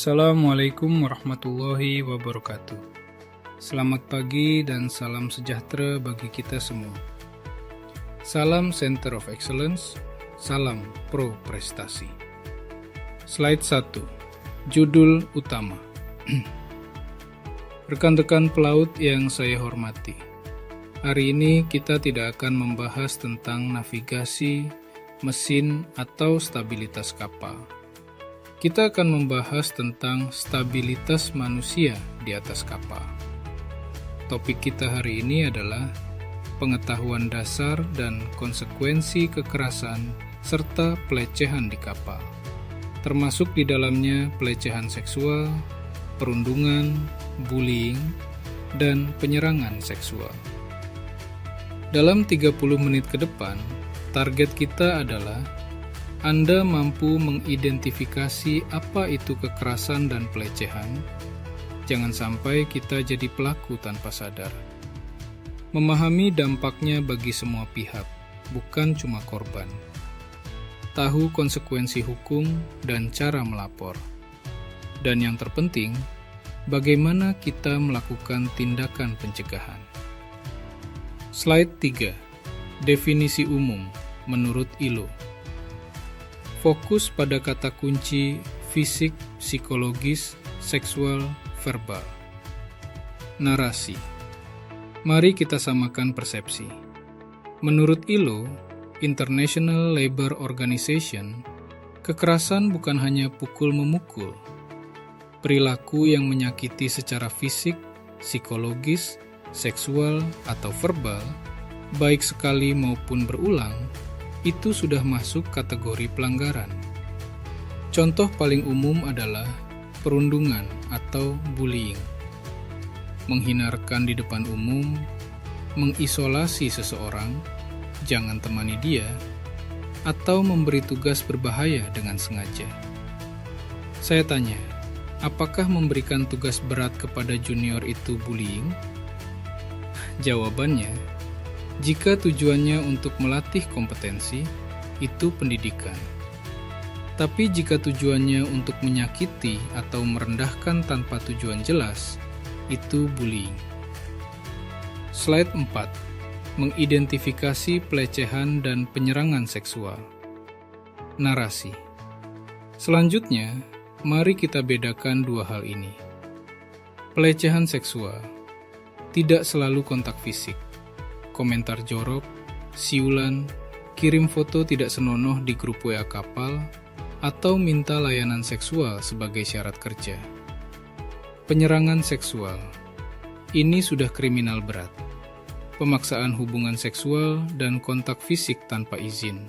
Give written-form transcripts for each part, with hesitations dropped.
Assalamualaikum warahmatullahi wabarakatuh. Selamat pagi dan salam sejahtera bagi kita semua. Salam Center of Excellence, salam pro prestasi. Slide 1, judul utama. Rekan-rekan pelaut yang saya hormati, hari ini kita tidak akan membahas tentang navigasi, mesin, atau stabilitas kapal. Kita akan membahas tentang stabilitas manusia di atas kapal. Topik kita hari ini adalah pengetahuan dasar dan konsekuensi kekerasan serta pelecehan di kapal, termasuk di dalamnya pelecehan seksual, perundungan, bullying, dan penyerangan seksual. Dalam 30 menit ke depan, target kita adalah Anda mampu mengidentifikasi apa itu kekerasan dan pelecehan. Jangan sampai kita jadi pelaku tanpa sadar. Memahami dampaknya bagi semua pihak, bukan cuma korban. Tahu konsekuensi hukum dan cara melapor. Dan yang terpenting, bagaimana kita melakukan tindakan pencegahan. Slide 3. Definisi umum menurut ILO. Fokus pada kata kunci fisik, psikologis, seksual, verbal. Narasi. Mari kita samakan persepsi. Menurut ILO, International Labour Organization, kekerasan bukan hanya pukul-memukul. Perilaku yang menyakiti secara fisik, psikologis, seksual, atau verbal, baik sekali maupun berulang, itu sudah masuk kategori pelanggaran. Contoh paling umum adalah perundungan atau bullying, menghinarkan di depan umum, mengisolasi seseorang, jangan temani dia, atau memberi tugas berbahaya dengan sengaja. Saya tanya, apakah memberikan tugas berat kepada junior itu bullying? Jawabannya, jika tujuannya untuk melatih kompetensi, itu pendidikan. Tapi jika tujuannya untuk menyakiti atau merendahkan tanpa tujuan jelas, itu bullying. Slide 4. Mengidentifikasi pelecehan dan penyerangan seksual. Narasi. Selanjutnya, mari kita bedakan dua hal ini. Pelecehan seksual tidak selalu kontak fisik. Komentar jorok, siulan, kirim foto tidak senonoh di grup WA kapal, atau minta layanan seksual sebagai syarat kerja. Penyerangan seksual. Ini sudah kriminal berat. Pemaksaan hubungan seksual dan kontak fisik tanpa izin.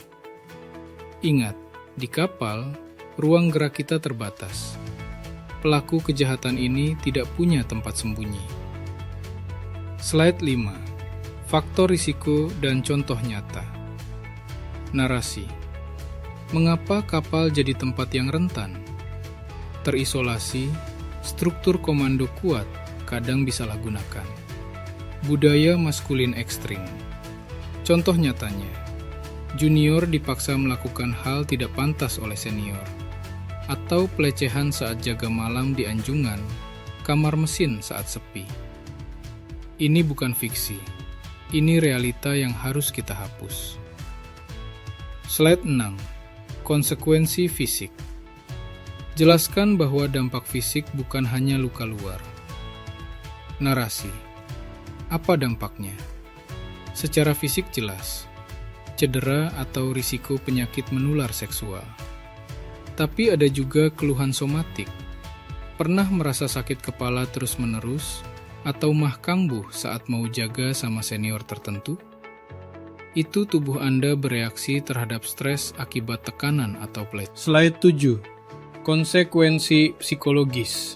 Ingat, di kapal, ruang gerak kita terbatas. Pelaku kejahatan ini tidak punya tempat sembunyi. Slide 5. Faktor risiko dan contoh nyata. Narasi. Mengapa kapal jadi tempat yang rentan? Terisolasi, struktur komando kuat kadang disalahgunakan. Budaya maskulin ekstrim. Contoh nyatanya, junior dipaksa melakukan hal tidak pantas oleh senior, atau pelecehan saat jaga malam di anjungan, kamar mesin saat sepi. Ini bukan fiksi. Ini realita yang harus kita hapus. Slide 6. Konsekuensi fisik. Jelaskan bahwa dampak fisik bukan hanya luka luar. Narasi. Apa dampaknya? Secara fisik jelas. Cedera atau risiko penyakit menular seksual. Tapi ada juga keluhan somatik. Pernah merasa sakit kepala terus-menerus? Atau mah kambuh saat mau jaga sama senior tertentu? Itu tubuh Anda bereaksi terhadap stres akibat tekanan atau pelecehan. Slide 7. Konsekuensi psikologis.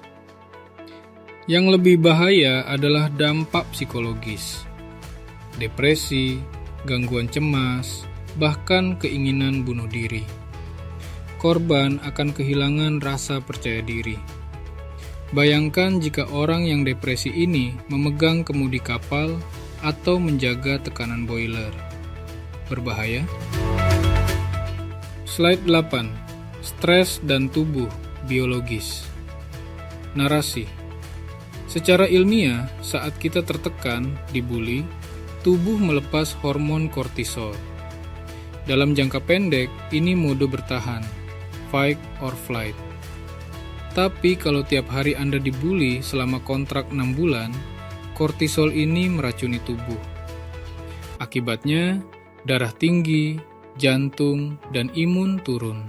Yang lebih bahaya adalah dampak psikologis. Depresi, gangguan cemas, bahkan keinginan bunuh diri. Korban akan kehilangan rasa percaya diri. Bayangkan jika orang yang depresi ini memegang kemudi kapal atau menjaga tekanan boiler. Berbahaya? Slide 8. Stres dan tubuh biologis. Narasi. Secara ilmiah, saat kita tertekan, dibuli, tubuh melepas hormon kortisol. Dalam jangka pendek, ini mode bertahan, fight or flight. Tapi kalau tiap hari Anda dibuli selama kontrak 6 bulan, kortisol ini meracuni tubuh. Akibatnya, darah tinggi, jantung, dan imun turun.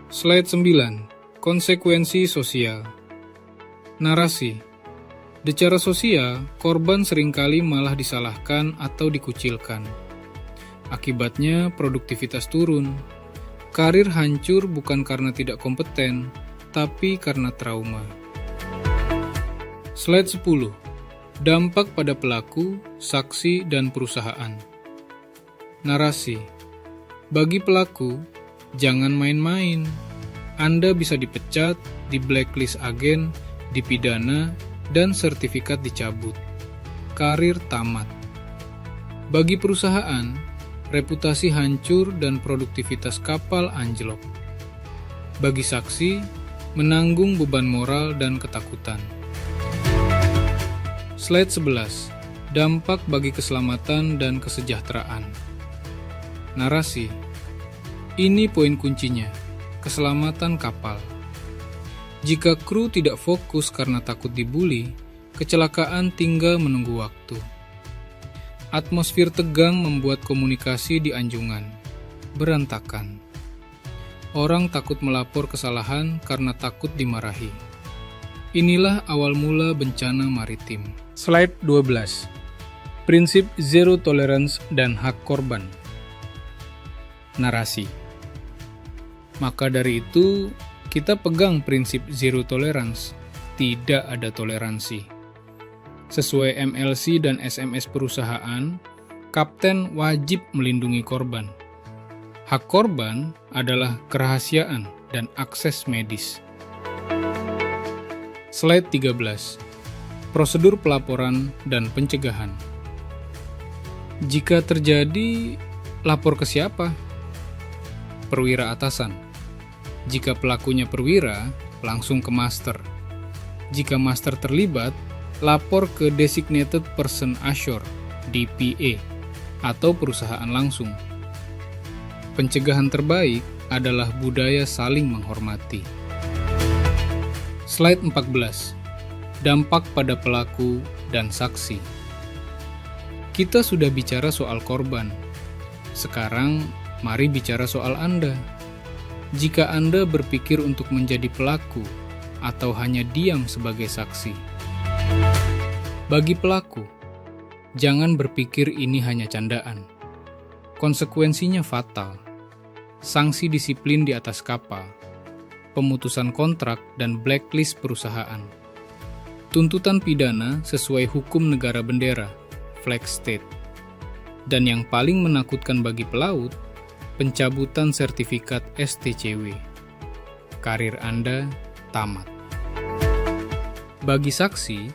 Slide 9. Konsekuensi sosial. Narasi. Secara sosial, korban seringkali malah disalahkan atau dikucilkan. Akibatnya, produktivitas turun. Karir hancur bukan karena tidak kompeten, tapi karena trauma. Slide 10. Dampak pada pelaku, saksi, dan perusahaan. Narasi. Bagi pelaku, jangan main-main. Anda bisa dipecat, di blacklist agen, dipidana, dan sertifikat dicabut. Karir tamat. Bagi perusahaan, reputasi hancur dan produktivitas kapal anjlok. Bagi saksi, menanggung beban moral dan ketakutan. Slide 11. Dampak bagi keselamatan dan kesejahteraan. Narasi. Ini poin kuncinya, keselamatan kapal. Jika kru tidak fokus karena takut dibuli, kecelakaan tinggal menunggu waktu. Atmosfer tegang membuat komunikasi di anjungan berantakan. Orang takut melapor kesalahan karena takut dimarahi. Inilah awal mula bencana maritim. Slide 12. Prinsip zero tolerance dan hak korban. Narasi. Maka dari itu, kita pegang prinsip zero tolerance, tidak ada toleransi. Sesuai MLC dan SMS perusahaan, kapten wajib melindungi korban. Hak korban adalah kerahasiaan dan akses medis. Slide 13. Prosedur pelaporan dan pencegahan. Jika terjadi, lapor ke siapa? Perwira atasan. Jika pelakunya perwira, langsung ke master. Jika master terlibat, lapor ke Designated Person Ashore, DPA, atau perusahaan langsung. Pencegahan terbaik adalah budaya saling menghormati. Slide 14. Dampak pada pelaku dan saksi. Kita sudah bicara soal korban. Sekarang, mari bicara soal Anda. Jika Anda berpikir untuk menjadi pelaku atau hanya diam sebagai saksi. Bagi pelaku, jangan berpikir ini hanya candaan. Konsekuensinya fatal. Sanksi disiplin di atas kapal, pemutusan kontrak dan blacklist perusahaan. Tuntutan pidana sesuai hukum negara bendera, flag state. Dan yang paling menakutkan bagi pelaut, pencabutan sertifikat STCW. Karir Anda tamat. Bagi saksi,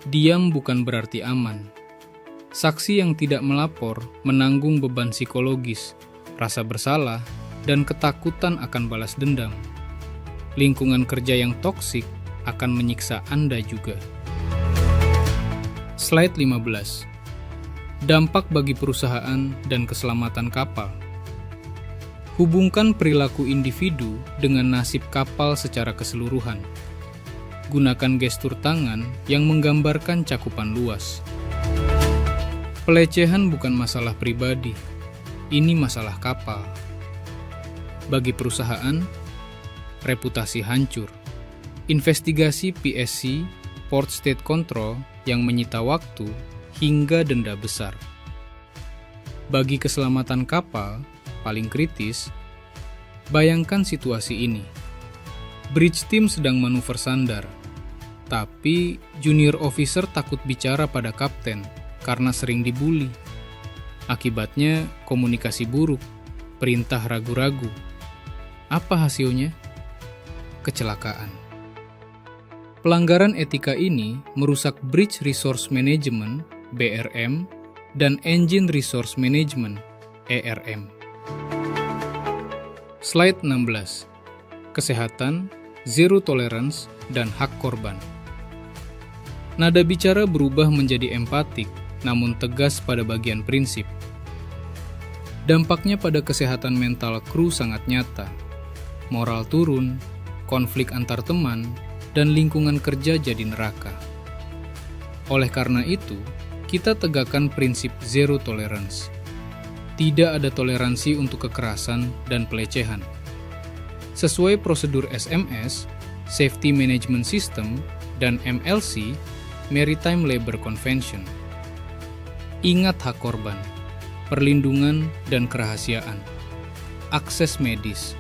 diam bukan berarti aman. Saksi yang tidak melapor menanggung beban psikologis, rasa bersalah, dan ketakutan akan balas dendam. Lingkungan kerja yang toksik akan menyiksa Anda juga. Slide 15. Dampak bagi perusahaan dan keselamatan kapal. Hubungkan perilaku individu dengan nasib kapal secara keseluruhan. Gunakan gestur tangan yang menggambarkan cakupan luas. Pelecehan bukan masalah pribadi, ini masalah kapal. Bagi perusahaan, reputasi hancur. Investigasi PSC, Port State Control, yang menyita waktu hingga denda besar. Bagi keselamatan kapal, paling kritis, bayangkan situasi ini. Bridge team sedang manuver sandar, tapi junior officer takut bicara pada kapten karena sering dibully. Akibatnya komunikasi buruk, perintah ragu-ragu. Apa hasilnya? Kecelakaan. Pelanggaran etika ini merusak Bridge Resource Management, BRM, dan Engine Resource Management, ERM. Slide 16. Kesehatan, zero tolerance, dan hak korban. Nada bicara berubah menjadi empatik, namun tegas pada bagian prinsip. Dampaknya pada kesehatan mental kru sangat nyata. Moral turun, konflik antar teman, dan lingkungan kerja jadi neraka. Oleh karena itu, kita tegakkan prinsip zero tolerance. Tidak ada toleransi untuk kekerasan dan pelecehan. Sesuai prosedur SMS, Safety Management System, dan MLC, Maritime Labor Convention. Ingat hak korban, perlindungan dan kerahasiaan, akses medis,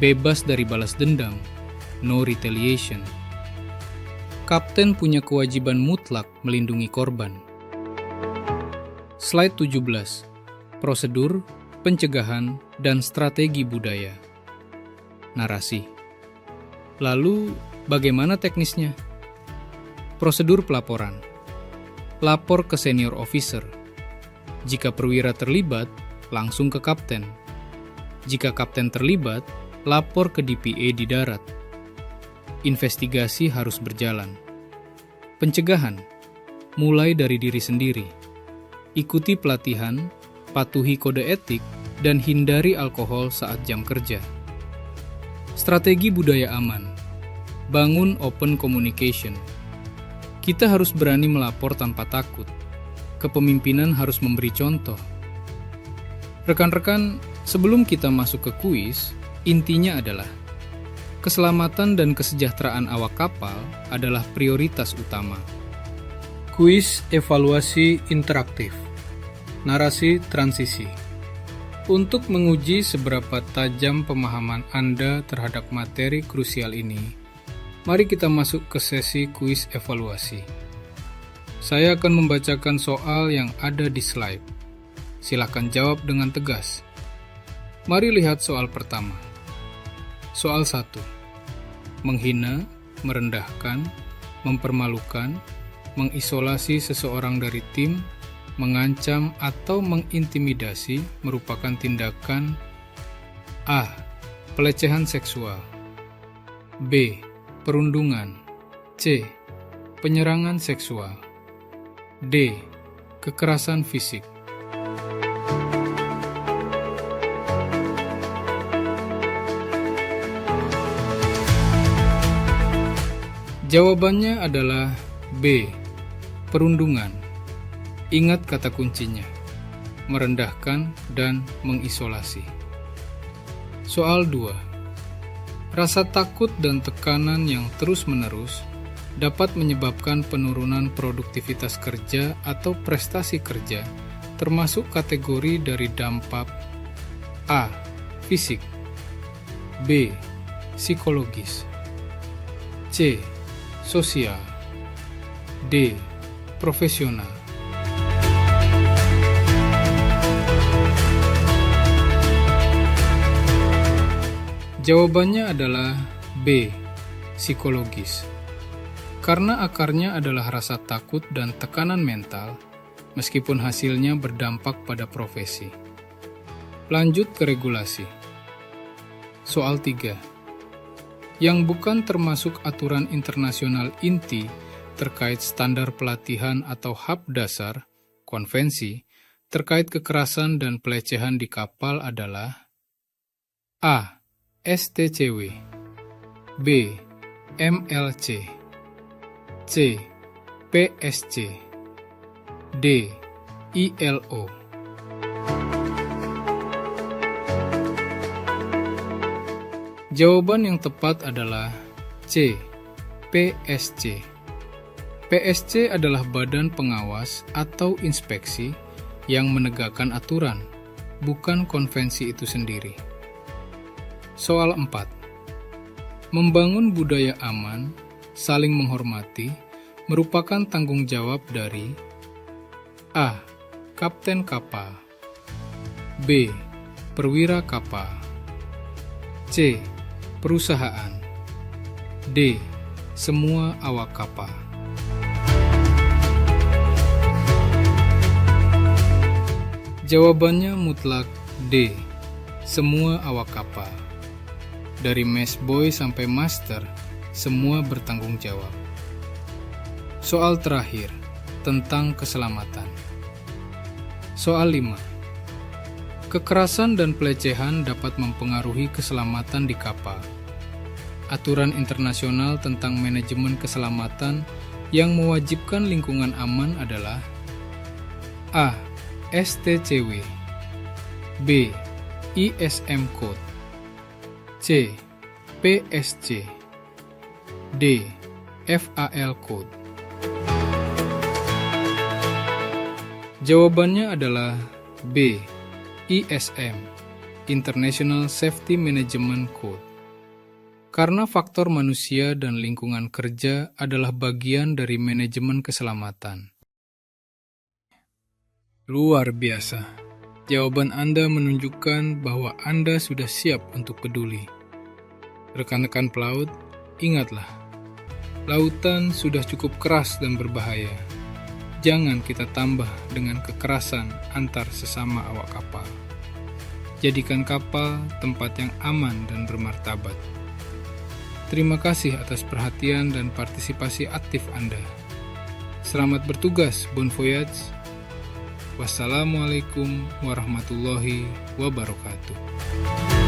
bebas dari balas dendam, no retaliation. Kapten punya kewajiban mutlak melindungi korban. Slide 17. Prosedur, pencegahan, dan strategi budaya. Narasi. Lalu, bagaimana teknisnya? Prosedur pelaporan. Lapor ke senior officer. Jika perwira terlibat, langsung ke kapten. Jika kapten terlibat, lapor ke DPA di darat. Investigasi harus berjalan. Pencegahan. Mulai dari diri sendiri. Ikuti pelatihan, patuhi kode etik, dan hindari alkohol saat jam kerja. Strategi budaya aman. Bangun open communication. Kita harus berani melapor tanpa takut. Kepemimpinan harus memberi contoh. Rekan-rekan, sebelum kita masuk ke kuis, intinya adalah keselamatan dan kesejahteraan awak kapal adalah prioritas utama. Kuis evaluasi interaktif. Narasi transisi. Untuk menguji seberapa tajam pemahaman Anda terhadap materi krusial ini, mari kita masuk ke sesi kuis evaluasi. Saya akan membacakan soal yang ada di slide. Silakan jawab dengan tegas. Mari lihat soal pertama. Soal 1. Menghina, merendahkan, mempermalukan, mengisolasi seseorang dari tim, mengancam atau mengintimidasi merupakan tindakan A. Pelecehan seksual, B. Perundungan, C. Penyerangan seksual, D. Kekerasan fisik. Jawabannya adalah B. Perundungan. Ingat kata kuncinya, merendahkan dan mengisolasi. Soal 2. Rasa takut dan tekanan yang terus-menerus dapat menyebabkan penurunan produktivitas kerja atau prestasi kerja, termasuk kategori dari dampak A. Fisik, B. Psikologis, C. Sosial, D. Profesional. Jawabannya adalah B. Psikologis. Karena akarnya adalah rasa takut dan tekanan mental, meskipun hasilnya berdampak pada profesi. Lanjut ke regulasi. Soal 3. Yang bukan termasuk aturan internasional inti terkait standar pelatihan atau HAP dasar, konvensi, terkait kekerasan dan pelecehan di kapal adalah A. STCW, B. MLC, C. PSC, D. ILO. Jawaban yang tepat adalah C. PSC. PSC adalah badan pengawas atau inspeksi yang menegakkan aturan, bukan konvensi itu sendiri. Soal 4. Membangun budaya aman, saling menghormati, merupakan tanggung jawab dari A. Kapten kapal, B. Perwira kapal, C. Perusahaan, D. Semua awak kapal. Jawabannya mutlak D. Semua awak kapal. dari messboy sampai master, semua bertanggung jawab. Soal terakhir, tentang keselamatan. Soal 5. Kekerasan dan pelecehan dapat mempengaruhi keselamatan di kapal. Aturan internasional tentang manajemen keselamatan yang mewajibkan lingkungan aman adalah A. STCW, B. ISM Code, C. PSC, D. FAL Code. Jawabannya adalah B. ISM, International Safety Management Code. Karena faktor manusia dan lingkungan kerja adalah bagian dari manajemen keselamatan. Luar biasa. Jawaban Anda menunjukkan bahwa Anda sudah siap untuk peduli. Rekan-rekan pelaut, ingatlah, lautan sudah cukup keras dan berbahaya. Jangan kita tambah dengan kekerasan antar sesama awak kapal. Jadikan kapal tempat yang aman dan bermartabat. Terima kasih atas perhatian dan partisipasi aktif Anda. Selamat bertugas, bon voyage. Wassalamualaikum warahmatullahi wabarakatuh.